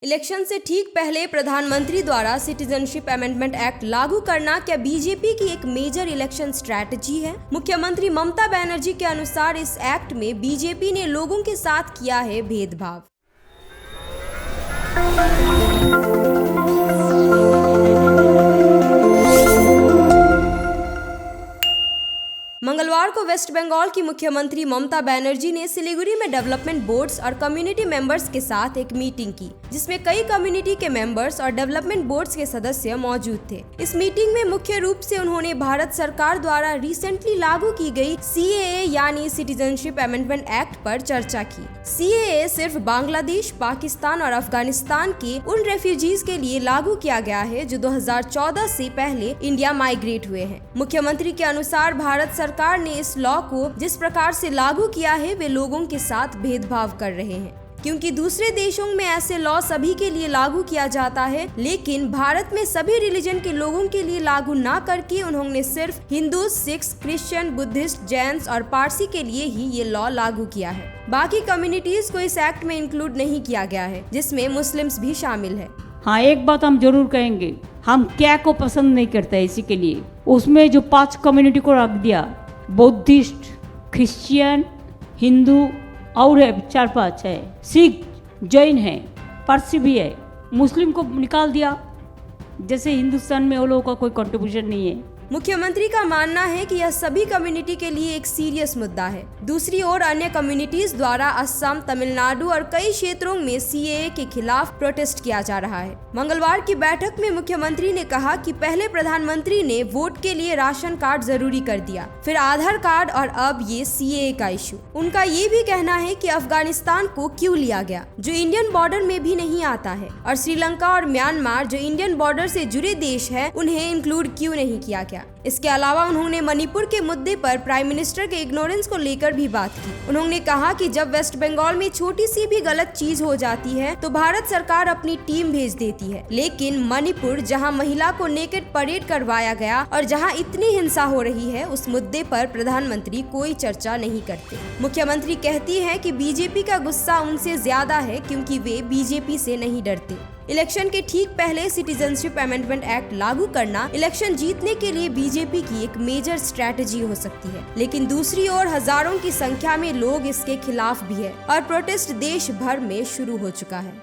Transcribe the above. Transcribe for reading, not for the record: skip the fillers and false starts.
Election से ठीक पहले प्रधानमंत्री द्वारा सिटीजनशिप अमेंडमेंट एक्ट लागू करना क्या बीजेपी की एक मेजर इलेक्शन स्ट्रैटेजी है? मुख्यमंत्री ममता बनर्जी के अनुसार इस एक्ट में बीजेपी ने लोगों के साथ किया है भेदभाव। मंगलवार को वेस्ट बंगाल की मुख्यमंत्री ममता बनर्जी ने सिलीगुड़ी में डेवलपमेंट बोर्ड्स और कम्युनिटी मेंबर्स के साथ एक मीटिंग की, जिसमें कई कम्युनिटी के मेंबर्स और डेवलपमेंट बोर्ड्स के सदस्य मौजूद थे। इस मीटिंग में मुख्य रूप से उन्होंने भारत सरकार द्वारा रिसेंटली लागू की गई CAA यानी सिटीजनशिप अमेंडमेंट एक्ट पर चर्चा की। CAA सिर्फ बांग्लादेश, पाकिस्तान और अफगानिस्तान के उन रेफ्यूजीज के लिए लागू किया गया है जो 2014 से पहले इंडिया माइग्रेट हुए हैं। मुख्यमंत्री के अनुसार भारत सरकार ने इस लॉ को जिस प्रकार से लागू किया है वे लोगों के साथ भेदभाव कर रहे हैं, क्योंकि दूसरे देशों में ऐसे लॉ सभी के लिए लागू किया जाता है, लेकिन भारत में सभी रिलीजन के लोगों के लिए लागू ना करके उन्होंने सिर्फ Hindu, Sikhs, Christian, Buddhist, Jains और पारसी के लिए ही ये लॉ लागू किया है। बाकी कम्युनिटीज को इस एक्ट में इंक्लूड नहीं किया गया है, जिसमें मुस्लिम्स भी शामिल है। हाँ, एक बात हम जरूर कहेंगे, हम क्या को पसंद नहीं करते इसी के लिए उसमें जो 5 कम्युनिटी को रख दिया, बुद्धिस्ट, क्रिश्चियन, हिंदू और है 4-5 है, सिख, जैन है, पारसी भी है, मुस्लिम को निकाल दिया, जैसे हिंदुस्तान में वो लोगों का कोई कंट्रीब्यूशन नहीं है। मुख्यमंत्री का मानना है कि यह सभी कम्युनिटी के लिए एक सीरियस मुद्दा है। दूसरी ओर अन्य कम्युनिटीज द्वारा असम, तमिलनाडु और कई क्षेत्रों में CAA के खिलाफ प्रोटेस्ट किया जा रहा है। मंगलवार की बैठक में मुख्यमंत्री ने कहा कि पहले प्रधानमंत्री ने वोट के लिए राशन कार्ड जरूरी कर दिया, फिर आधार कार्ड और अब ये CAA का इशू। उनका ये भी कहना है कि अफगानिस्तान को क्यों लिया गया, जो इंडियन बॉर्डर में भी नहीं आता है, और श्रीलंका और म्यांमार जो इंडियन बॉर्डर से जुड़े देश है, उन्हें इंक्लूड क्यों नहीं किया गया। इसके अलावा उन्होंने मणिपुर के मुद्दे पर प्राइम मिनिस्टर के इग्नोरेंस को लेकर भी बात की। उन्होंने कहा कि जब वेस्ट बंगाल में छोटी सी भी गलत चीज हो जाती है तो भारत सरकार अपनी टीम भेज देती है, लेकिन मणिपुर जहां महिला को नेकेड परेड करवाया गया और जहां इतनी हिंसा हो रही है, उस मुद्दे पर प्रधानमंत्री कोई चर्चा नहीं करते। मुख्यमंत्री कहती है कि बीजेपी का गुस्सा उनसे ज्यादा है क्योंकि वे बीजेपी से नहीं डरते। इलेक्शन के ठीक पहले सिटीजनशिप अमेंडमेंट एक्ट लागू करना इलेक्शन जीतने के लिए बीजेपी की एक मेजर स्ट्रैटेजी हो सकती है, लेकिन दूसरी ओर हजारों की संख्या में लोग इसके खिलाफ भी है और प्रोटेस्ट देश भर में शुरू हो चुका है।